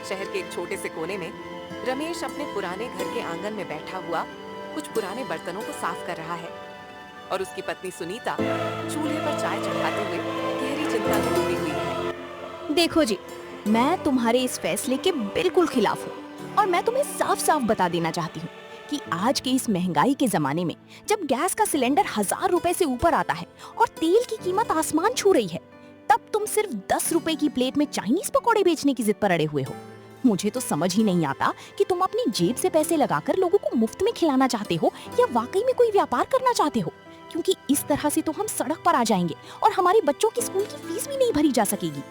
शहर के एक छोटे से कोने में रमेश अपने पुराने घर के आंगन में बैठा हुआ कुछ पुराने बर्तनों को साफ कर रहा है और उसकी पत्नी सुनीता चूल्हे पर चाय चढ़ाते हुए गहरी चिंता में डूबी हुई है। देखो जी, मैं तुम्हारे इस फैसले के बिल्कुल खिलाफ हूँ और मैं तुम्हें साफ साफ बता देना चाहती हूँ कि आज के इस महंगाई के जमाने में जब गैस का सिलेंडर 1000 रुपए से ऊपर आता है और तेल की कीमत आसमान छू रही है, तब तुम सिर्फ 10 रुपए की प्लेट में चाइनीज पकौड़े बेचने की जिद पर अड़े हुए हो। मुझे तो समझ ही नहीं आता कि तुम अपनी जेब से पैसे लगाकर लोगों को मुफ्त में खिलाना चाहते हो या वाकई में कोई व्यापार करना चाहते हो, क्योंकि इस तरह से तो हम सड़क पर आ जाएंगे और हमारे बच्चों की स्कूल की फीस भी नहीं भरी जा सकेगी।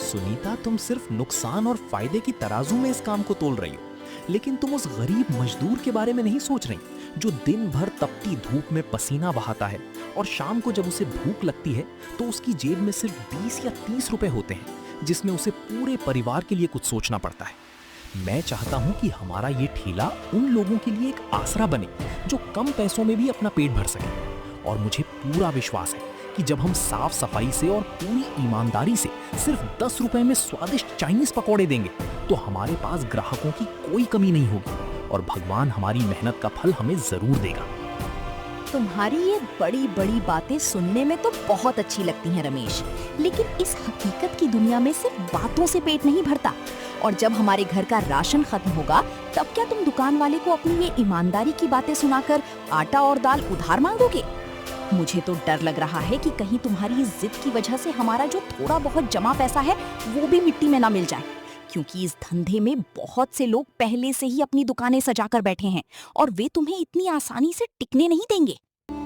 सुनीता, तुम सिर्फ नुकसान और फायदे की तराजू में इस काम को तोल रही हो, लेकिन तुम उस गरीब मजदूर के बारे में नहीं सोच रही जो दिन भर तपती धूप में पसीना बहाता है और शाम को जब उसे भूख लगती है तो उसकी जेब में सिर्फ 20 या 30 रुपए होते हैं, जिसमें उसे पूरे परिवार के लिए कुछ सोचना पड़ता है। मैं चाहता हूं कि हमारा ये ठेला उन लोगों के लिए एक आसरा बने जो कम पैसों में भी अपना पेट भर सके। और मुझे पूरा विश्वास है कि जब हम साफ सफाई से और पूरी ईमानदारी से सिर्फ 10 रुपए में स्वादिष्ट चाइनीज पकौड़े देंगे तो हमारे पास ग्राहकों की कोई कमी नहीं होगी और भगवान हमारी मेहनत का फल हमें जरूर देगा। तुम्हारी ये बड़ी बड़ी बातें सुनने में तो बहुत अच्छी लगती हैं रमेश, लेकिन इस हकीकत की दुनिया में सिर्फ बातों से पेट नहीं भरता। और जब हमारे घर का राशन खत्म होगा तब क्या तुम दुकान वाले को अपनी ये ईमानदारी की बातें सुनाकर आटा और दाल उधार मांगोगे? मुझे तो डर लग रहा है कि कहीं तुम्हारी इस जिद की वजह से हमारा जो थोड़ा बहुत जमा पैसा है वो भी मिट्टी में ना मिल जाए, क्योंकि इस धंधे में बहुत से लोग पहले से ही अपनी दुकानें सजाकर बैठे हैं और वे तुम्हें इतनी आसानी से टिकने नहीं देंगे।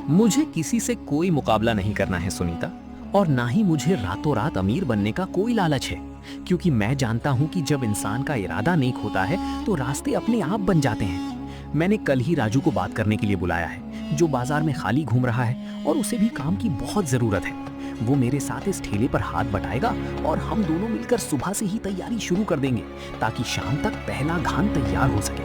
मुझे किसी से कोई मुकाबला नहीं करना है सुनीता, और ना ही मुझे रातों रात अमीर बनने का कोई लालच है, क्योंकि मैं जानता हूँ कि जब इंसान का इरादा नेक होता है तो रास्ते अपने आप बन जाते हैं। मैंने कल ही राजू को बात करने के लिए बुलाया है, जो बाजार में खाली घूम रहा है और उसे भी काम की बहुत जरूरत है। वो मेरे साथ इस ठेले पर हाथ बटाएगा और हम दोनों मिलकर सुबह से ही तैयारी शुरू कर देंगे ताकि शाम तक पहला धान तैयार हो सके।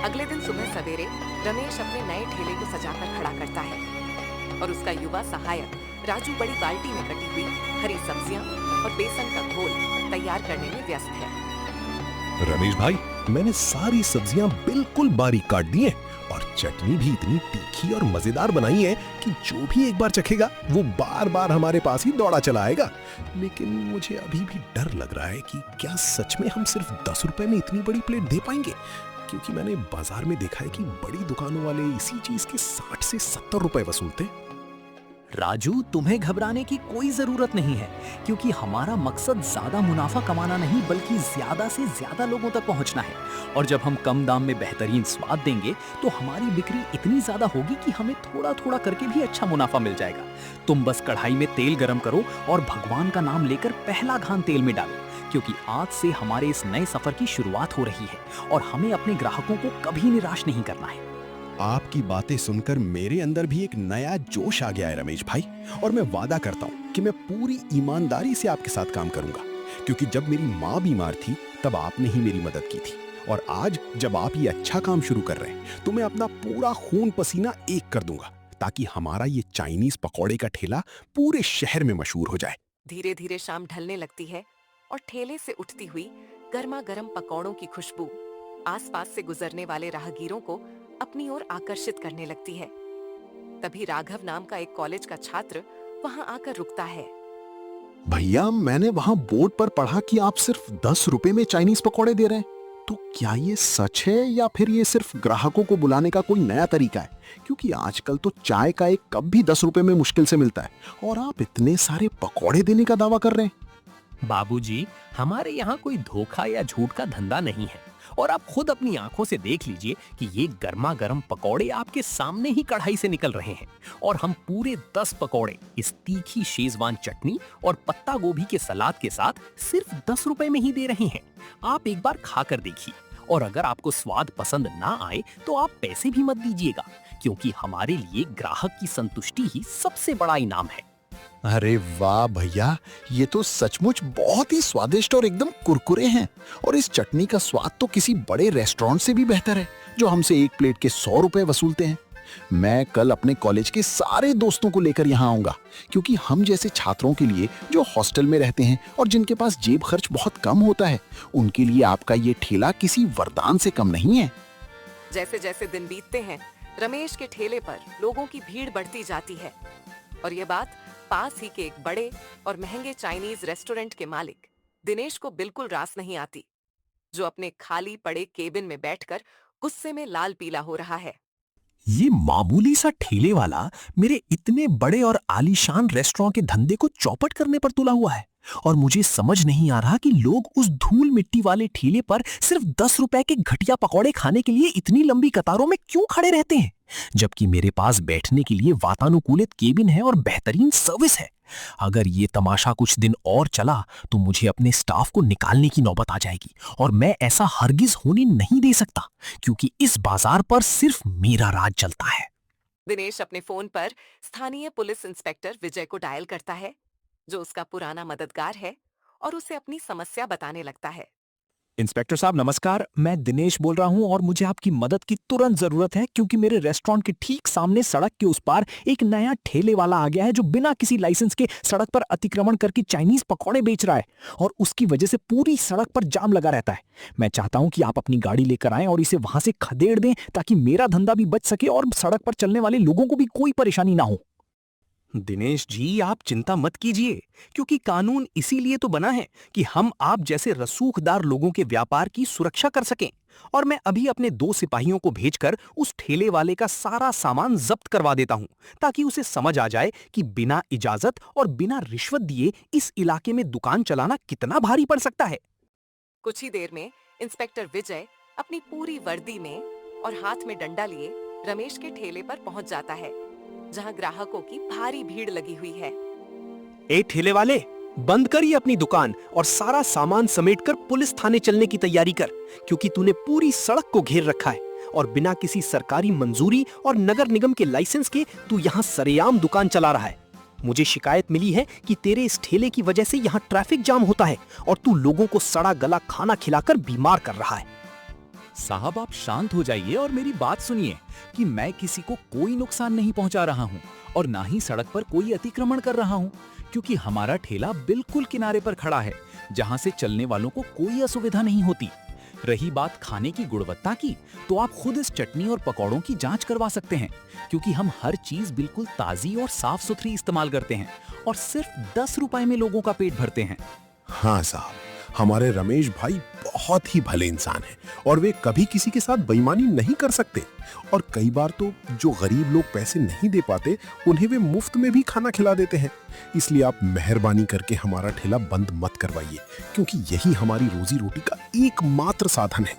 अगले दिन सुबह सवेरे रमेश अपने नए ठेले को सजाकर खड़ा करता है और उसका युवा सहायक राजू बड़ी बाल्टी में कटी हुई हरी सब्जियां और बेसन का घोल तैयार करने में व्यस्त है। रमेश भाई, मैंने सारी सब्जियां बिल्कुल बारीक काट दी हैं और चटनी भी इतनी तीखी और मजेदार बनाई है कि जो भी एक बार चखेगा वो बार बार हमारे पास ही दौड़ा चला आएगा। लेकिन मुझे अभी भी डर लग रहा है कि क्या सच में हम सिर्फ 10 रुपए में इतनी बड़ी प्लेट दे पाएंगे, क्योंकि मैंने बाजार में देखा है कि बड़ी दुकानों वाले इसी चीज के 60 से 70 रुपए वसूलते हैं। राजू, तुम्हें घबराने की कोई जरूरत नहीं है, क्योंकि हमारा मकसद ज्यादा मुनाफा कमाना नहीं बल्कि ज्यादा से ज्यादा लोगों तक पहुंचना है। और जब हम कम दाम में बेहतरीन स्वाद देंगे तो हमारी बिक्री इतनी ज्यादा होगी कि हमें थोड़ा थोड़ा करके भी अच्छा मुनाफा मिल जाएगा। तुम बस कढ़ाई में तेल गरम करो और भगवान का नाम लेकर पहला घान तेल में डालो, क्योंकि आज से हमारे इस नए सफर की शुरुआत हो रही है और हमें अपने ग्राहकों को कभी निराश नहीं करना है। आपकी बातें सुनकर मेरे अंदर भी एक नया जोश आ गया है रमेश भाई, और मैं वादा करता हूँ कि मैं पूरी ईमानदारी से आपके साथ काम करूंगा, क्योंकि जब मेरी माँ बीमार थी तब आपने ही मेरी मदद की थी, और आज जब आप ये अच्छा काम शुरू कर रहे हैं तो मैं अपना पूरा खून पसीना एक कर दूंगा ताकि हमारा ये चाइनीज पकौड़े का ठेला पूरे शहर में मशहूर हो जाए। धीरे धीरे शाम ढलने लगती है और ठेले से उठती हुई गर्मा गर्म पकौड़ों की खुशबू आसपास से गुजरने वाले राहगीरों को अपनी ओर आकर्षित करने लगती है। तभी राघव नाम का एक कॉलेज का छात्र वहां आकर रुकता है। भैया, मैंने वहां बोर्ड पर पढ़ा कि आप सिर्फ 10 रुपए में चाइनीज पकौड़े दे रहे हैं, तो क्या ये सच है या फिर ये सिर्फ ग्राहकों को बुलाने का कोई नया तरीका है? क्योंकि आजकल तो चाय का एक कप भी 10 रुपए में मुश्किल से मिलता है और आप इतने सारे पकौड़े देने का दावा कर रहे हैं। बाबूजी, हमारे यहाँ कोई धोखा या झूठ का धंधा नहीं है, और आप खुद अपनी आंखों से देख लीजिए कि ये गर्मा गर्म पकौड़े आपके सामने ही कढ़ाई से निकल रहे हैं, और हम पूरे 10 पकौड़े इस तीखी शेजवान चटनी और पत्ता गोभी के सलाद के साथ सिर्फ 10 रुपए में ही दे रहे हैं। आप एक बार खाकर देखिए, और अगर आपको स्वाद पसंद ना आए तो आप पैसे भी मत दीजिएगा, क्योंकि हमारे लिए ग्राहक की संतुष्टि ही सबसे बड़ा इनाम है। अरे वाह भैया, ये तो सचमुच बहुत ही स्वादिष्ट और एकदम कुरकुरे हैं, और इस चटनी का स्वाद तो किसी बड़े रेस्टोरेंट से भी बेहतर है जो हमसे एक प्लेट के 100 रुपए वसूलते हैं। मैं कल अपने कॉलेज के सारे दोस्तों को लेकर यहाँ आऊंगा, क्योंकि हम जैसे छात्रों के लिए जो हॉस्टल में रहते हैं और जिनके पास जेब खर्च बहुत कम होता है, उनके लिए आपका ये ठेला किसी वरदान से कम नहीं है। जैसे जैसे दिन बीतते हैं, रमेश के ठेले पर लोगों की भीड़ बढ़ती जाती है और ये बात पास ही के एक बड़े और महंगे चाइनीज रेस्टोरेंट के मालिक दिनेश को बिल्कुल रास नहीं आती, जो अपने खाली पड़े केबिन में बैठकर गुस्से में लाल पीला हो रहा है। ये मामूली सा ठेले वाला मेरे इतने बड़े और आलीशान रेस्टोरेंट के धंधे को चौपट करने पर तुला हुआ है, और मुझे समझ नहीं आ रहा कि लोग उस धूल मिट्टी वाले ठेले पर सिर्फ 10 रुपए के घटिया पकौड़े खाने के लिए इतनी लंबी कतारों में क्यों खड़े रहते हैं, जबकि मेरे पास बैठने के लिए वातानुकूलित केबिन है और बेहतरीन सर्विस है। अगर ये तमाशा कुछ दिन और चला तो मुझे अपने स्टाफ को निकालने की नौबत आ जाएगी, और मैं ऐसा हरगिज होने नहीं दे सकता, क्योंकि इस बाजार पर सिर्फ मेरा राज चलता है। दिनेश अपने फोन पर स्थानीय पुलिस इंस्पेक्टर विजय को डायल करता है, जो उसका पुराना मददगार है, और उसे अपनी समस्या बताने लगता है। इंस्पेक्टर साहब नमस्कार, मैं दिनेश बोल रहा हूं और मुझे आपकी मदद की तुरंत जरूरत है, क्योंकि मेरे रेस्टोरेंट के ठीक सामने सड़क के उस पार एक नया ठेले वाला आ गया है जो बिना किसी लाइसेंस के सड़क पर अतिक्रमण करके चाइनीज पकौड़े बेच रहा है, और उसकी वजह से पूरी सड़क पर जाम लगा रहता है। मैं चाहता हूं कि आप अपनी गाड़ी लेकर आएं और इसे वहां से खदेड़ दें, ताकि मेरा धंधा भी बच सके और सड़क पर चलने वाले लोगों को भी कोई परेशानी ना हो। दिनेश जी, आप चिंता मत कीजिए, क्योंकि कानून इसीलिए तो बना है कि हम आप जैसे रसूखदार लोगों के व्यापार की सुरक्षा कर सकें। और मैं अभी अपने 2 सिपाहियों को भेजकर उस ठेले वाले का सारा सामान जब्त करवा देता हूं, ताकि उसे समझ आ जाए कि बिना इजाजत और बिना रिश्वत दिए इस इलाके में दुकान चलाना कितना भारी पड़ सकता है। कुछ ही देर में इंस्पेक्टर विजय अपनी पूरी वर्दी में और हाथ में डंडा लिए रमेश के ठेले पर पहुंच जाता है, जहां ग्राहकों की भारी भीड़ लगी हुई है। ए ठेले वाले, बंद करिए अपनी दुकान और सारा सामान समेटकर पुलिस थाने चलने की तैयारी कर, क्योंकि तूने पूरी सड़क को घेर रखा है और बिना किसी सरकारी मंजूरी और नगर निगम के लाइसेंस के तू यहाँ सरेआम दुकान चला रहा है। मुझे शिकायत मिली है कि तेरे इस ठेले की वजह से यहाँ ट्रैफिक जाम होता है और तू लोगों को सड़ा गला खाना खिलाकर बीमार कर रहा है। साहब आप शांत हो जाइए और मेरी बात सुनिए कि मैं किसी को कोई नुकसान नहीं पहुंचा रहा हूं और ना ही सड़क पर कोई अतिक्रमण कर रहा हूं, क्योंकि हमारा ठेला बिल्कुल किनारे पर खड़ा है, जहां से चलने वालों को कोई असुविधा नहीं होती। रही बात खाने की गुणवत्ता की, तो आप खुद इस चटनी और पकौड़ों की जांच करवा सकते हैं, क्योंकि हम हर चीज बिल्कुल ताजी और साफ सुथरी इस्तेमाल करते हैं और सिर्फ 10 रुपए में लोगों का पेट भरते हैं। हाँ साहब, हमारे रमेश भाई बहुत ही भले इंसान हैं और वे कभी किसी के साथ बेईमानी नहीं कर सकते। और कई बार तो जो गरीब लोग पैसे नहीं दे पाते, उन्हें वे मुफ्त में भी खाना खिला देते हैं। इसलिए आप मेहरबानी करके हमारा ठेला बंद मत करवाइए, क्योंकि यही हमारी रोजी रोटी का एकमात्र साधन है।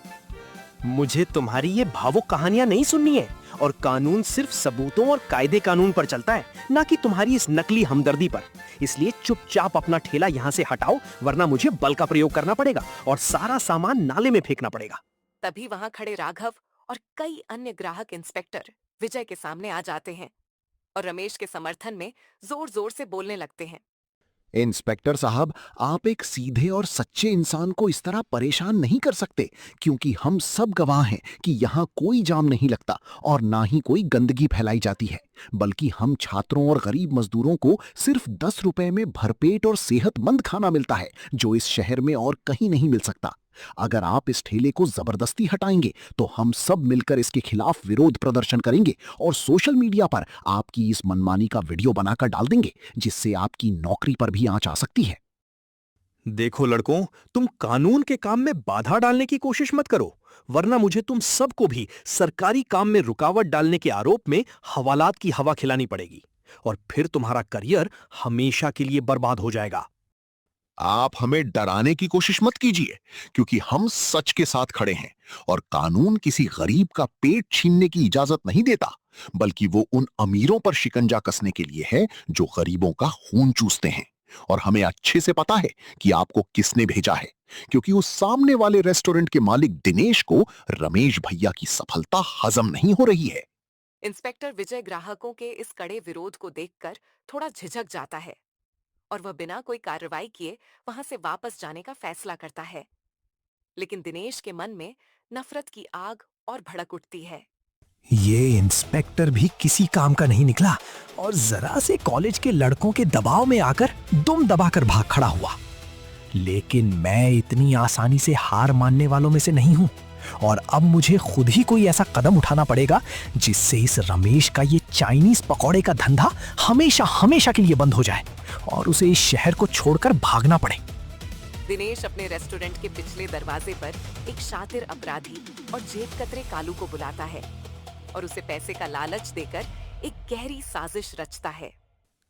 मुझे तुम्हारी ये भावुक कहानियां नहीं सुननी है, और कानून सिर्फ सबूतों और कायदे कानून पर चलता है, ना कि तुम्हारी इस नकली हमदर्दी पर। इसलिए चुपचाप अपना ठेला यहाँ से हटाओ, वरना मुझे बल का प्रयोग करना पड़ेगा और सारा सामान नाले में फेंकना पड़ेगा। तभी वहां खड़े राघव और कई अन्य ग्राहक इंस्पेक्टर विजय के सामने आ जाते हैं और रमेश के समर्थन में जोर जोर से बोलने लगते हैं। इंस्पेक्टर साहब, आप एक सीधे और सच्चे इंसान को इस तरह परेशान नहीं कर सकते, क्योंकि हम सब गवाह हैं कि यहाँ कोई जाम नहीं लगता और ना ही कोई गंदगी फैलाई जाती है, बल्कि हम छात्रों और गरीब मजदूरों को सिर्फ 10 रुपए में भरपेट और सेहतमंद खाना मिलता है, जो इस शहर में और कहीं नहीं मिल सकता। अगर आप इस ठेले को जबरदस्ती हटाएंगे तो हम सब मिलकर इसके खिलाफ विरोध प्रदर्शन करेंगे और सोशल मीडिया पर आपकी इस मनमानी का वीडियो बनाकर डाल देंगे, जिससे आपकी नौकरी पर भी आंच आ सकती है। देखो लड़कों, तुम कानून के काम में बाधा डालने की कोशिश मत करो, वरना मुझे तुम सबको भी सरकारी काम में रुकावट डालने के आरोप में हवालात की हवा खिलानी पड़ेगी, और फिर तुम्हारा करियर हमेशा के लिए बर्बाद हो जाएगा। आप हमें डराने की कोशिश मत कीजिए, क्योंकि हम सच के साथ खड़े हैं और कानून किसी गरीब का पेट छीनने की इजाजत नहीं देता, बल्कि वो उन अमीरों पर शिकंजा कसने के लिए है जो गरीबों का खून चूसते हैं। और हमें अच्छे से पता है कि आपको किसने भेजा है, क्योंकि उस सामने वाले रेस्टोरेंट के मालिक दिनेश को रमेश भैया की सफलता हजम नहीं हो रही है। इंस्पेक्टर विजय ग्राहकों के इस कड़े विरोध को देखकर थोड़ा झिझक जाता है और वह बिना कोई कार्रवाई किए वहां से वापस जाने का फैसला करता है। लेकिन दिनेश के मन में नफरत की आग और भड़क उठती है। ये इंस्पेक्टर भी किसी काम का नहीं निकला और जरा से कॉलेज के लड़कों के दबाव में आकर दुम दबाकर भाग खड़ा हुआ। लेकिन मैं इतनी आसानी से हार मानने वालों में से नहीं हूं और अब मुझे खुद ही कोई ऐसा कदम उठाना पड़ेगा जिससे इस रमेश का ये चाइनीज पकौड़े का धंधा हमेशा हमेशा के लिए बंद हो जाए और उसे इस शहर को छोड़कर भागना पड़े। दिनेश अपने रेस्टोरेंट के पिछले दरवाजे पर एक शातिर अपराधी और जेब कतरे कालू को बुलाता है और उसे पैसे का लालच देकर एक गहरी साजिश रचता है।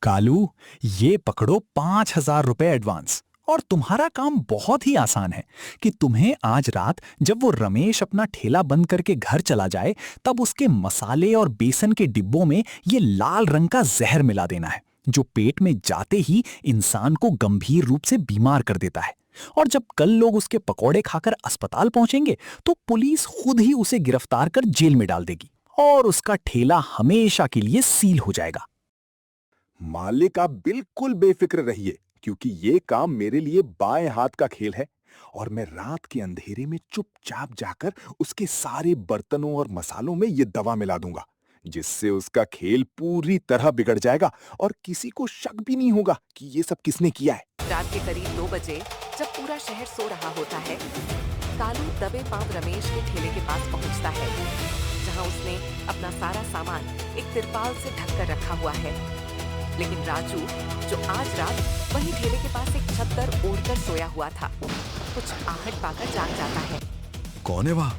कालू, ये पकड़ो 5,000 रुपए एडवांस और तुम्हारा काम बहुत ही आसान है कि तुम्हें आज रात जब वो रमेश अपना ठेला बंद करके घर चला जाए तब उसके मसाले और बेसन के डिब्बों में ये लाल रंग का जहर मिला देना है जो पेट में जाते ही इंसान को गंभीर रूप से बीमार कर देता है। और जब कल लोग उसके पकौड़े खाकर अस्पताल पहुंचेंगे तो पुलिस खुद ही उसे गिरफ्तार कर जेल में डाल देगी और उसका ठेला हमेशा के लिए सील हो जाएगा। मालिक, आप बिल्कुल बेफिक्र रहिए क्योंकि ये काम मेरे लिए बाएं हाथ का खेल है और मैं रात के अंधेरे में चुपचाप जाकर उसके सारे बर्तनों और मसालों में ये दवा मिला दूंगा जिससे उसका खेल पूरी तरह बिगड़ जाएगा और किसी को शक भी नहीं होगा कि ये सब किसने किया है। रात के करीब 2 बजे जब पूरा शहर सो रहा होता है, कालू दबे पांव रमेश के ठेले के पास पहुंचता है, जहां उसने अपना सारा सामान एक तिरपाल से ढककर रखा हुआ है। लेकिन राजू, जो आज रात वही ठेले के पास एक चद्दर ओढ़कर सोया हुआ था, कुछ आहट पाकर जाग जाता है। कौन है वह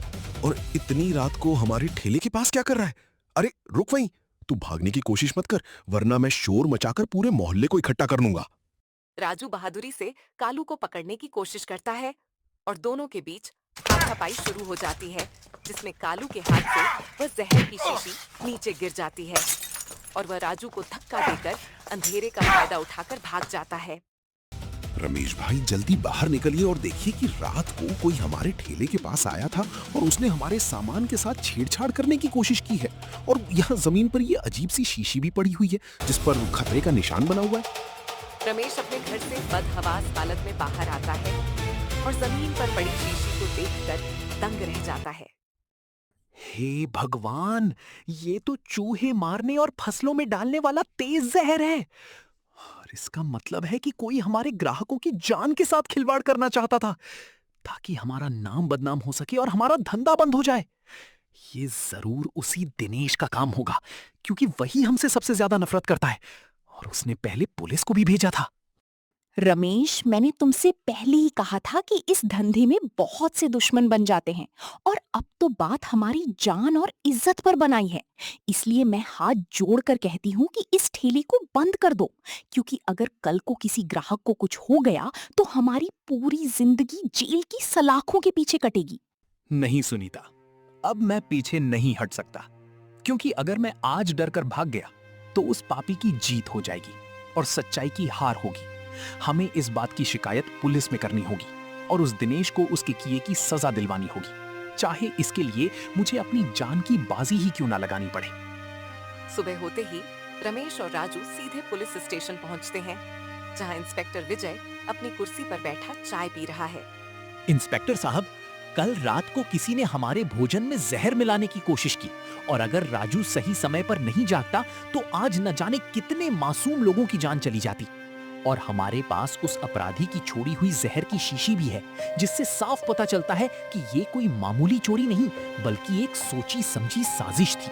और इतनी रात को हमारे ठेले के पास क्या कर रहा है? अरे रुक वहीं, तू भागने की कोशिश मत कर वरना मैं शोर मचाकर पूरे मोहल्ले को इकट्ठा कर लूंगा। राजू बहादुरी से कालू को पकड़ने की कोशिश करता है और दोनों के बीच हाथापाई शुरू हो जाती है, जिसमें कालू के हाथ से वह जहर की शीशी नीचे गिर जाती है और वह राजू को धक्का देकर अंधेरे का फायदा उठाकर भाग जाता है। रमेश भाई, जल्दी बाहर निकलिए और देखिए कि रात को कोई हमारे ठेले के पास आया था और उसने हमारे सामान के साथ छेड़छाड़ करने की कोशिश की है और यहाँ जमीन पर ये अजीब सी शीशी भी पड़ी हुई है जिस पर खतरे का निशान बना हुआ है। रमेश अपने घर से बदहवास हालत में बाहर आता है और जमीन पर पड़ी शीशी को देखकर दंग रह जाता है। हे भगवान, ये तो चूहे मारने और फसलों में डालने वाला तेज जहर है और इसका मतलब है कि कोई हमारे ग्राहकों की जान के साथ खिलवाड़ करना चाहता था ताकि हमारा नाम बदनाम हो सके और हमारा धंधा बंद हो जाए। ये जरूर उसी दिनेश का काम होगा क्योंकि वही हमसे सबसे ज्यादा नफरत करता है और उसने पहले पुलिस को भी भेजा था। रमेश, मैंने तुमसे पहले ही कहा था कि इस धंधे में बहुत से दुश्मन बन जाते हैं और अब तो बात हमारी जान और इज्जत पर बनाई है। इसलिए मैं हाथ जोड़कर कहती हूँ कि इस ठेले को बंद कर दो, क्योंकि अगर कल को किसी ग्राहक को कुछ हो गया तो हमारी पूरी जिंदगी जेल की सलाखों के पीछे कटेगी। नहीं सुनीता, अब मैं पीछे नहीं हट सकता क्योंकि अगर मैं आज डर कर भाग गया तो उस पापी की जीत हो जाएगी और सच्चाई की हार होगी। हमें इस बात की शिकायत पुलिस में करनी होगी और उस दिनेश को उसके किए की सजा दिलवानी होगी, चाहे इसके लिए मुझे अपनी जान की बाजी ही क्यों ना लगानी पड़े। सुबह होते ही रमेश और राजू सीधे पुलिस स्टेशन पहुंचते हैं, जहां इंस्पेक्टर विजय अपनी कुर्सी पर बैठा चाय पी रहा है। इंस्पेक्टर साहब, कल रात को किसी ने हमारे भोजन में जहर मिलाने की कोशिश की और अगर राजू सही समय पर नहीं जागता तो आज न जाने कितने मासूम लोगों की जान चली जाती। और हमारे पास उस अपराधी की छोड़ी हुई जहर की शीशी भी है जिससे साफ पता चलता है कि ये कोई मामूली चोरी नहीं बल्कि एक सोची समझी साजिश थी।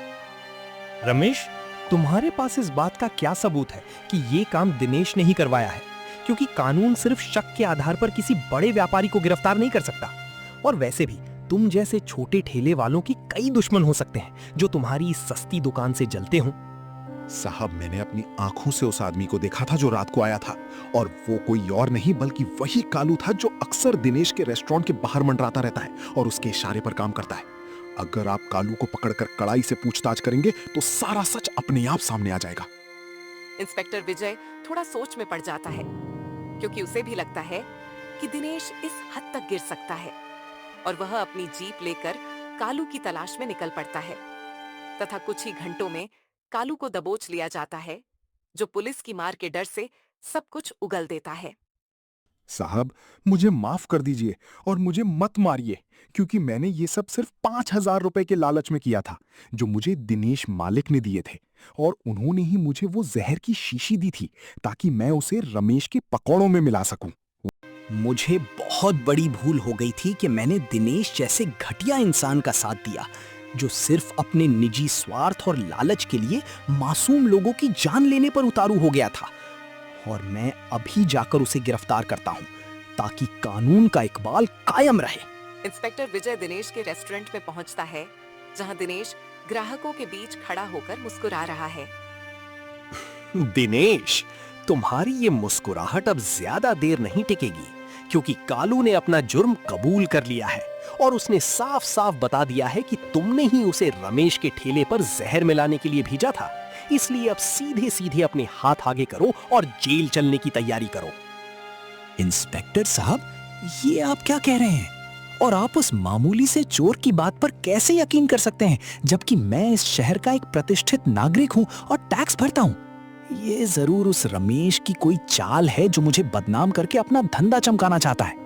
रमेश, तुम्हारे पास इस बात का क्या सबूत है कि ये काम दिनेश ने ही करवाया है? क्योंकि कानून सिर्फ शक के आधार पर किसी बड़े व्यापारी को गिरफ्तार नहीं कर सकता और वैसे भी तुम जैसे छोटे ठेले वालों की कई दुश्मन हो सकते हैं जो तुम्हारी इस सस्ती दुकान से जलते हों। साहब, मैंने अपनी आंखों से उस आदमी को देखा था जो रात को आया था और वो कोई और नहीं बल्कि वही कालू था जो अक्सर दिनेश के रेस्टोरेंट के बाहर मंडराता रहता है और उसके इशारे पर काम करता है। अगर आप कालू को पकड़कर कड़ाई से पूछताछ करेंगे तो सारा सच अपने आप सामने आ जाएगा। इंस्पेक्टर विजय थोड़ा सोच में पड़ जाता है क्योंकि उसे भी लगता है कि दिनेश इस हद तक गिर सकता है और वह अपनी जीप लेकर कालू की तलाश में निकल पड़ता है तथा कुछ ही घंटों में कालू को दबोच लिया जाता है, जो पुलिस की मार के डर से सब कुछ उगल देता है। साहब, मुझे माफ कर दीजिए और मुझे मत मारिए, क्योंकि मैंने ये सब सिर्फ 5,000 रुपए के लालच में किया था, जो मुझे दिनेश मालिक ने दिए थे। और उन्होंने ही मुझे वो जहर की शीशी दी थी ताकि मैं उसे रमेश के पकौड़ों में मिला सकूं। मुझे बहुत बड़ी भूल हो गई थी कि मैंने दिनेश जैसे घटिया इंसान का साथ दिया, जो सिर्फ अपने निजी स्वार्थ और लालच के लिए मासूम लोगों की जान लेने पर उतारू हो गया था। और मैं अभी जाकर उसे गिरफ्तार करता हूं, ताकि कानून का इकबाल कायम रहे। इंस्पेक्टर विजय दिनेश के रेस्टोरेंट में पहुंचता है, जहां दिनेश ग्राहकों के बीच खड़ा होकर मुस्कुरा रहा है। दिनेश, तुम्हारी ये मुस्कुराहट अब ज्यादा देर नहीं टिकेगी, क्योंकि कालू ने अपना जुर्म कबूल कर लिया है और उसने साफ साफ बता दिया है कि तुमने ही उसे रमेश के ठेले पर जहर मिलाने के लिए भेजा था। इसलिए अब सीधे सीधे अपने हाथ आगे करो और जेल चलने की तैयारी करो। इंस्पेक्टर साहब, ये आप क्या कह रहे हैं? और आप उस मामूली से चोर की बात पर कैसे यकीन कर सकते हैं, जबकि मैं इस शहर का एक प्रतिष्ठित नागरिक हूं और टैक्स भरता हूं? ये जरूर उस रमेश की कोई चाल है जो मुझे बदनाम करके अपना धंधा चमकाना चाहता है।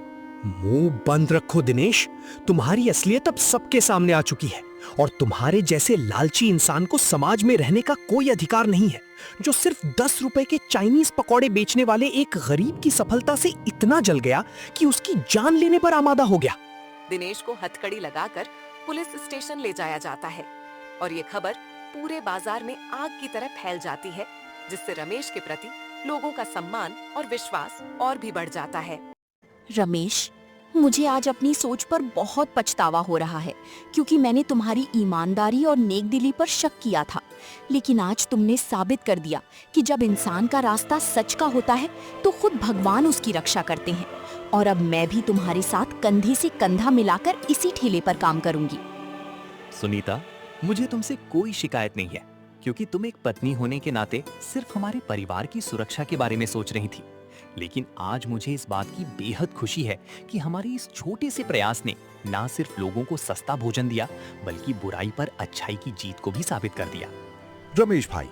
मुंह बंद रखो दिनेश, तुम्हारी असलियत अब सबके सामने आ चुकी है और तुम्हारे जैसे लालची इंसान को समाज में रहने का कोई अधिकार नहीं है, जो सिर्फ 10 रुपए के चाइनीज पकौड़े बेचने वाले एक गरीब की सफलता से इतना जल गया कि उसकी जान लेने पर आमादा हो गया। दिनेश को हथकड़ी लगाकर पुलिस स्टेशन ले जाया जाता है और ये खबर पूरे बाजार में आग की तरह फैल जाती है, जिससे रमेश के प्रति लोगों का सम्मान और विश्वास और भी बढ़ जाता है। रमेश, मुझे आज अपनी सोच पर बहुत पछतावा हो रहा है, क्योंकि मैंने तुम्हारी ईमानदारी और नेकदिली पर शक किया था। लेकिन आज तुमने साबित कर दिया कि जब इंसान का रास्ता सच का होता है तो खुद भगवान उसकी रक्षा करते हैं। और अब मैं भी तुम्हारे साथ कंधे से कंधा मिलाकर इसी ठेले पर काम करूंगी। सुनीता, मुझे तुमसे कोई शिकायत नहीं है, क्योंकि तुम एक पत्नी होने के नाते सिर्फ हमारे परिवार की सुरक्षा के बारे में सोच रही थी। लेकिन आज मुझे इस बात की बेहद खुशी है कि हमारे इस छोटे से प्रयास ने ना सिर्फ लोगों को सस्ता भोजन दिया, बल्कि बुराई पर अच्छाई की जीत को भी साबित कर दिया। रमेश भाई,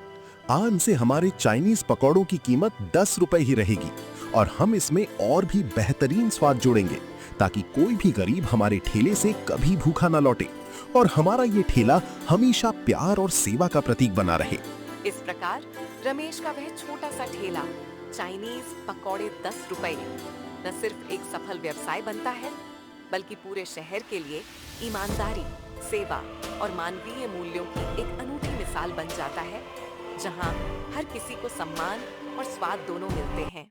आज से हमारे चाइनीज पकौड़ों की कीमत 10 रुपए ही रहेगी और हम इसमें और भी बेहतरीन स्वाद जोड़ेंगे, ताकि कोई भी गरीब हमारे ठेले से कभी भूखा ना लौटे और हमारा ये ठेला हमेशा प्यार और सेवा का प्रतीक बना रहे। इस प्रकार रमेश का वह छोटा सा ठेला चाइनीज पकौड़े 10 रुपए न सिर्फ एक सफल व्यवसाय बनता है, बल्कि पूरे शहर के लिए ईमानदारी, सेवा और मानवीय मूल्यों की एक अनूठी मिसाल बन जाता है, जहां हर किसी को सम्मान और स्वाद दोनों मिलते हैं।